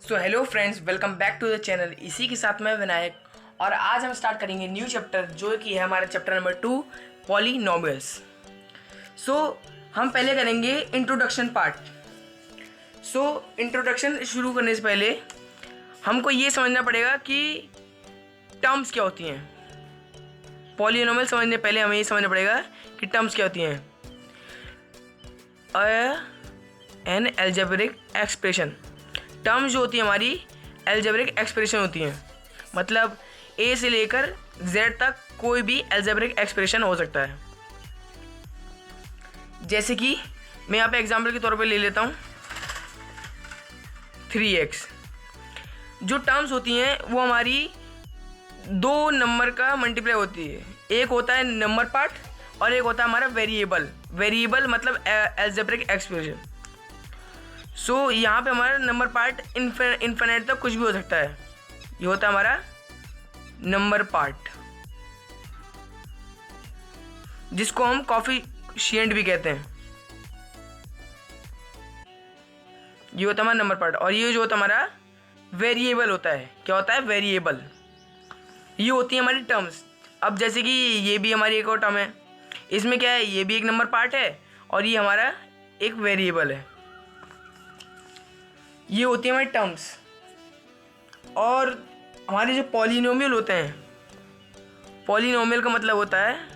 So hello friends, welcome back to the channel. इसी के साथ मैं विनायक और आज हम स्टार्ट करेंगे न्यू चैप्टर जो कि है हमारा चैप्टर नंबर 2 पॉलीनोमियल्स। सो हम पहले करेंगे इंट्रोडक्शन पार्ट। सो इंट्रोडक्शन शुरू करने से पहले हमको ये समझना पड़ेगा कि टर्म्स क्या होती हैं। पॉलीनोमियल समझने पहले हमें ये समझना पड़ेगा कि टर्म्स क्या होती हैं। एन एल्जेब्रिक एक्सप्रेशन, टर्म्स जो होती है हमारी एल्जेब्रिक एक्सप्रेशन होती हैं। मतलब ए से लेकर जेड तक कोई भी एल्जेब्रिक एक्सप्रेशन हो सकता है। जैसे कि मैं यहाँ पे एग्जांपल के तौर पे ले लेता हूँ 3x। जो टर्म्स होती हैं वो हमारी दो नंबर का मल्टीप्लाई होती है। एक होता है नंबर पार्ट और एक होता है हमारा वेरिएबल मतलब एल्जेब्रिक एक्सप्रेशन। सो यहाँ पे हमारा नंबर पार्ट इन्फिनिट तक कुछ भी हो सकता है। ये होता है हमारा नंबर पार्ट, जिसको हम कोएफिशिएंट भी कहते हैं। ये होता है हमारा नंबर पार्ट। और ये जो होता है हमारा वेरिएबल होता है। क्या होता है? वेरिएबल। ये होती है हमारी टर्म्स। अब जैसे कि ये भी हमारी एक और टर्म है। इसमें क्या है? ये भी एक नंबर पार्ट है और ये हमारा एक वेरिएबल है। ये होती है हमारी टर्म्स। और हमारे जो पॉलीनोमियल होते हैं, पॉलीनोमियल का मतलब होता है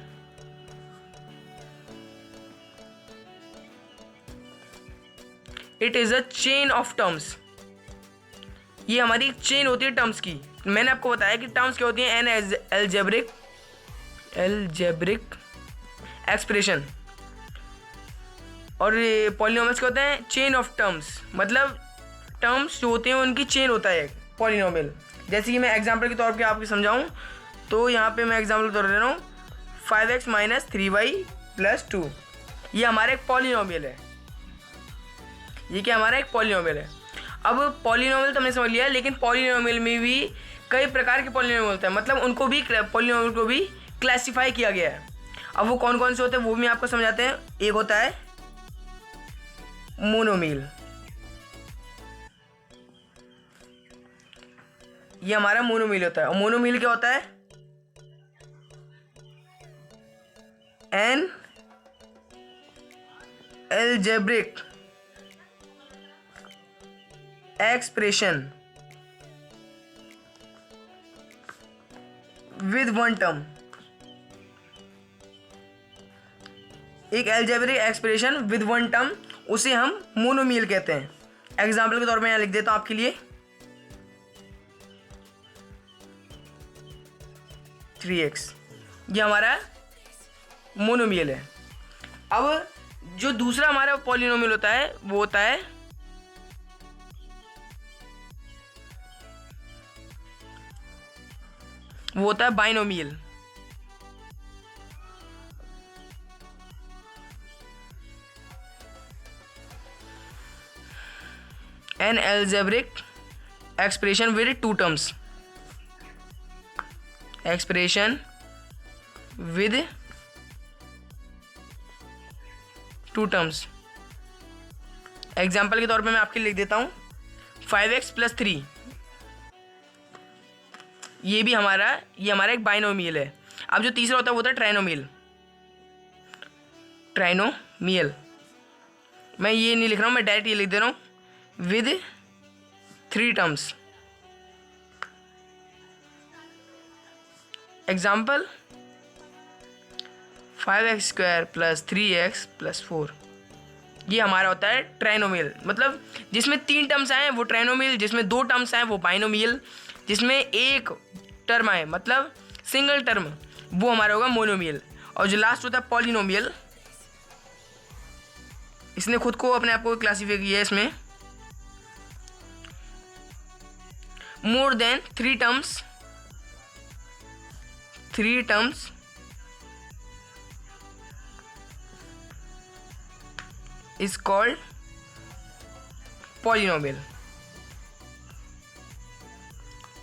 it is a chain of terms. ये हमारी एक चेन होती है टर्म्स की। मैंने आपको बताया कि टर्म्स क्या होती हैं। N algebraic expression. और पॉलीनोमियल्स क्या होते हैं? Chain of terms. मतलब टर्म्स जो होते हैं उनकी चेन होता है पॉलीनोमियल। जैसे कि मैं एग्जांपल के तौर पे आपको समझाऊं तो यहाँ पे मैं एग्जांपल के तौर पे दे रहा हूँ 5x - 3y + 2। ये हमारा एक पॉलीनोमियल है। ये क्या हमारा एक पॉलीनोमियल है। अब पॉलीनोमियल तो हमने समझ लिया, लेकिन पॉलीनोमियल में भी कई प्रकार के पॉलीनोमियल होते हैं। मतलब उनको भी पॉलीनोमियल को भी क्लासीफाई किया गया है। अब वो कौन कौन से होते हैं वो भी आपको समझाते हैं। एक होता है मोनोमियल। ये हमारा मोनोमियल होता है। और मोनोमियल क्या होता है? An algebraic expression with one term. एक algebraic expression with one term, उसे हम मोनोमियल कहते हैं। एग्जाम्पल के तौर पे यहाँ लिख देता हूँ आपके लिए 3x। ये हमारा मोनोमियल है। अब जो दूसरा हमारा पॉलीनोमियल होता है वो होता है binomial. N algebraic expression with two terms. Expression with two terms. Example के तौर पे मैं आपके लिख देता हूँ 5x + 3। ये हमारा एक बाइनोमियल है। अब जो तीसरा होता है वो होता है ट्राइनोमियल। मैं ये नहीं लिख रहा हूँ, मैं डायरेक्ट ये लिख दे रहा हूँ with 3 terms. Example 5x² + 3x + 4। ये हमारा होता है ट्राइनोमियल। मतलब जिसमें 3 टर्म्स आए वो ट्राइनोमियल, जिसमें 2 टर्म्स आए वो बाइनोमियल, जिसमें एक टर्म आए मतलब सिंगल टर्म वो हमारा होगा मोनोमियल। और जो लास्ट होता है पॉलीनोमियल, इसने खुद को अपने आप को क्लासीफाई किया है। इसमें more than 3 terms is called polynomial.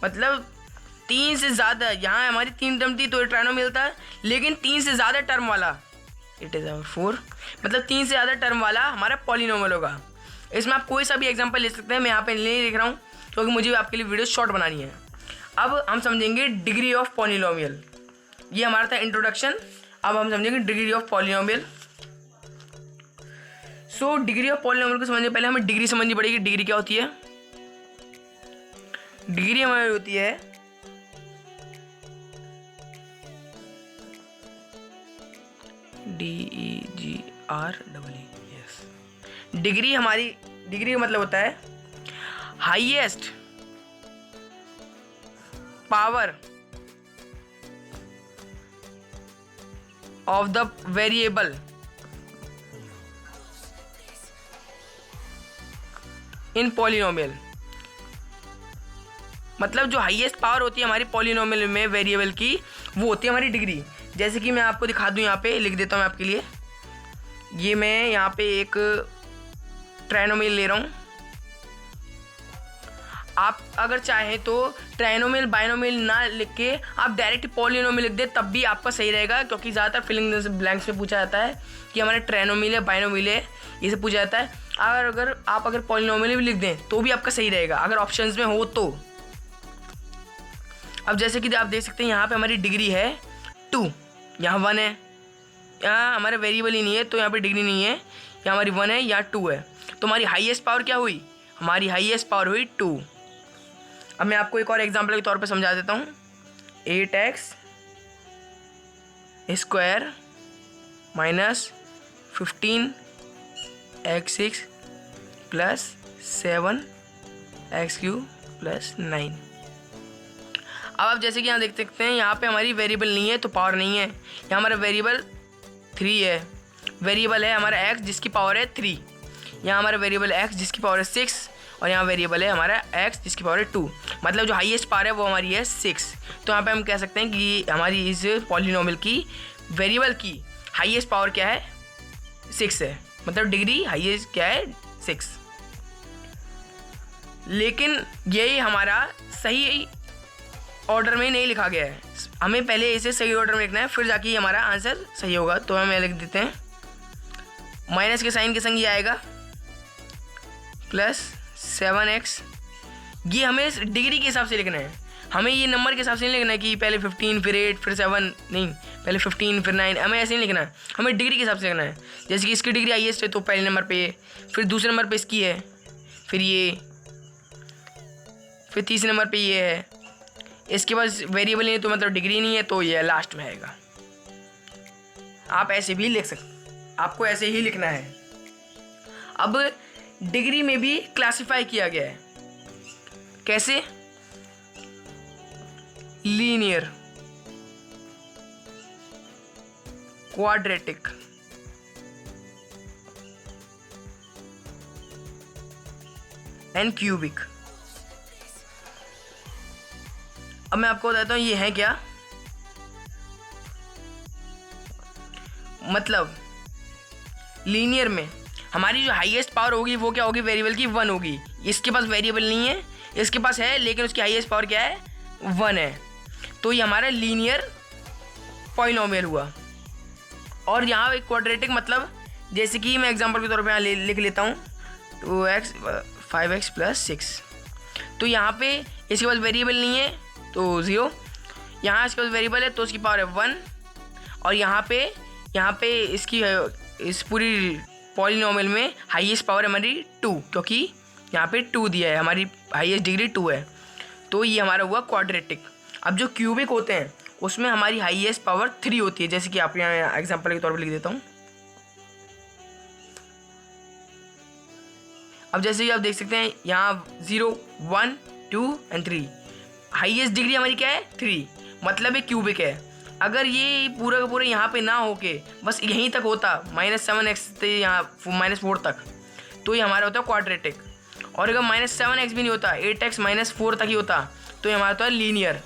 मतलब 3 से ज़्यादा, यहाँ हमारी 3 टर्म थी तो ट्राइनोमियल था, लेकिन 3 से ज़्यादा टर्म वाला इट इज़ आवर 4। मतलब 3 से ज़्यादा टर्म वाला हमारा पॉलीनोमियल होगा। इसमें आप कोई सा भी एग्जांपल ले सकते हैं। मैं यहाँ पे नहीं लिख रहा हूँ क्योंकि मुझे आपके लिए वीडियो शॉर्ट बनानी है। अब हम समझेंगे डिग्री ऑफ पॉलिनोमियल। ये हमारा था इंट्रोडक्शन। अब हम समझेंगे degree of polynomial. So degree of polynomial को समझने पहले हमें डिग्री समझनी पड़ेगी। डिग्री क्या होती है? डिग्री हमारी होती है DEGREE। यस, डिग्री हमारी, डिग्री का मतलब होता है highest power of the variable in polynomial. मतलब जो हाईएस्ट पावर होती है हमारी पॉलिनोमियल में वेरिएबल की, वो होती है हमारी डिग्री। जैसे कि मैं आपको दिखा दूं, यहाँ पे लिख देता हूँ आपके लिए। ये मैं यहाँ पे एक ट्राइनोमियल ले रहा हूँ। आप अगर चाहें तो ट्राइनोमियल बाइनोमियल ना लिख के आप डायरेक्ट पॉलिनोमियल लिख दे, तब भी आपका सही रहेगा, क्योंकि ज़्यादातर फिलिंग ब्लैंक्स में पूछा जाता है कि हमारा ट्राइनोमियल है बाइनोमियल है, ये सब पूछा जाता है। अगर आप पॉलिनोमियल भी लिख दें तो भी आपका सही रहेगा, अगर ऑप्शंस में हो तो। अब जैसे कि आप देख सकते हैं यहाँ पे हमारी डिग्री है 2, यहाँ 1 है, यहाँ हमारा वेरिएबल ही नहीं है तो यहाँ पे डिग्री नहीं है। यहाँ हमारी 1 है, यहाँ 2 है, तो हमारी हाईएस्ट पावर क्या हुई? हमारी हाईएस्ट पावर हुई 2। अब मैं आपको एक और एग्जांपल के तौर पे समझा देता हूँ। 8x² minus 15x6 plus 7x³ plus 9। अब आप जैसे कि यहाँ देख सकते हैं, यहाँ पे हमारी वेरिएबल नहीं है तो पावर नहीं है। यहाँ हमारा वेरिएबल 3 है, वेरिएबल है हमारा x जिसकी पावर है 3। यहाँ हमारा वेरिएबल x जिसकी पावर है 6, और यहाँ वेरिएबल है हमारा x जिसकी पावर है 2। मतलब जो हाईएस्ट पावर है वो हमारी है 6। तो यहाँ पे हम कह सकते हैं कि हमारी इस पॉलिनोमियल की वेरिएबल की हाईएस्ट पावर क्या है? 6 है। मतलब डिग्री हाईएस्ट क्या है? 6। लेकिन यही हमारा सही ऑर्डर में नहीं लिखा गया है, हमें पहले इसे सही ऑर्डर में लिखना है, फिर जाके हमारा आंसर सही होगा। तो हम लिख देते हैं माइनस के साइन के संग ये आएगा प्लस 7x। ये हमें डिग्री के हिसाब से लिखना है, हमें ये नंबर के हिसाब से नहीं लिखना है कि पहले 15 फिर 8 फिर 7, नहीं, पहले 15 फिर 9, हमें ऐसे नहीं लिखना है, हमें डिग्री के हिसाब से लिखना है। जैसे कि इसकी डिग्री हाईएस्ट है तो पहले नंबर पे, फिर दूसरे नंबर पे इसकी है, फिर ये, फिर तीसरे नंबर पे ये है। इसके पास वेरिएबल नहीं है तो मतलब डिग्री नहीं है, तो ये लास्ट में आएगा। आप ऐसे भी लिख सकते, आपको ऐसे ही लिखना है। अब डिग्री में भी क्लासिफाई किया गया है, कैसे? Linear, quadratic, and cubic. अब मैं आपको बताता हूँ ये है क्या। मतलब लीनियर में हमारी जो हाईएस्ट पावर होगी वो क्या होगी? वेरिएबल की 1 होगी। इसके पास वेरिएबल नहीं है, इसके पास है लेकिन उसकी हाईएस्ट पावर क्या है? 1 है। तो ये हमारा लीनियर पॉलिनोमियल हुआ। और यहाँ एक क्वाड्रेटिक, मतलब जैसे कि मैं एग्जांपल के तौर पे यहाँ लिख लेता हूँ 2x 5x प्लस 6। तो यहाँ पे इसके पास वेरिएबल नहीं है तो 0, यहाँ इसके पास वेरिएबल है तो उसकी पावर है 1, और यहाँ पे इसकी इस पूरी पॉलिनोमियल में हाईएस्ट पावर है हमारी 2, क्योंकि यहाँ पे 2 दिया है, हमारी हाईएस्ट डिग्री 2 है। तो ये हमारा हुआ क्वाड्रेटिक। अब जो क्यूबिक होते हैं उसमें हमारी हाईएस्ट पावर 3 होती है, जैसे कि आप यहाँ एग्जांपल के तौर पर लिख देता हूँ। अब जैसे कि आप देख सकते हैं यहाँ 0 1 2 एंड 3, हाईएस्ट डिग्री हमारी क्या है? 3, मतलब ये क्यूबिक है। अगर ये पूरा का पूरा यहाँ पे ना होके बस यहीं तक होता -7x से यहाँ -4 तक, तो ये हमारा होता है क्वाड्रेटिक। और अगर -7x भी नहीं होता, 8x -4 तक ही होता, तो ये हमारा होता है लीनियर।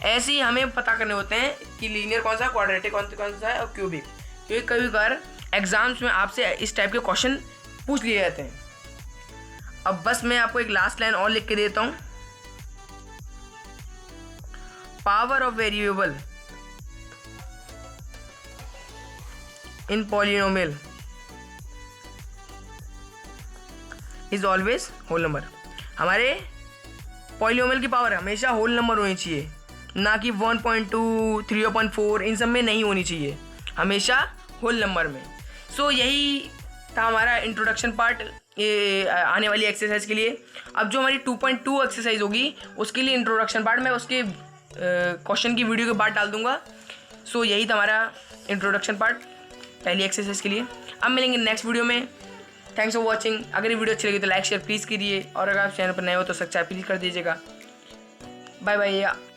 ऐसे ही हमें पता करने होते हैं कि लीनियर कौन सा, क्वाड्रेटिक कौन सा है और क्यूबिक, क्योंकि कभी बार एग्जाम्स में आपसे इस टाइप के क्वेश्चन पूछ लिए जाते हैं। अब बस मैं आपको एक लास्ट लाइन और लिख के देता हूँ। Power of variable in polynomial is always whole number. हमारे पॉलीनोमियल की पावर हमेशा होल नंबर होनी चाहिए, ना कि 1.2, 3.4 इन सब में नहीं होनी चाहिए, हमेशा होल नंबर में। सो यही था हमारा इंट्रोडक्शन पार्ट ये आने वाली एक्सरसाइज के लिए। अब जो हमारी 2.2 एक्सरसाइज होगी उसके लिए इंट्रोडक्शन पार्ट मैं उसके क्वेश्चन की वीडियो के बाद डाल दूंगा। सो यही था हमारा इंट्रोडक्शन पार्ट पहली एक्सरसाइज के लिए। अब मिलेंगे नेक्स्ट वीडियो में। Thanks for watching. अगर ये वीडियो अच्छी लगी तो लाइक शेयर प्लीज़ कीजिए, और अगर आप चैनल पर नए हो तो सब्सक्राइब प्लीज़ कर दीजिएगा। Bye bye.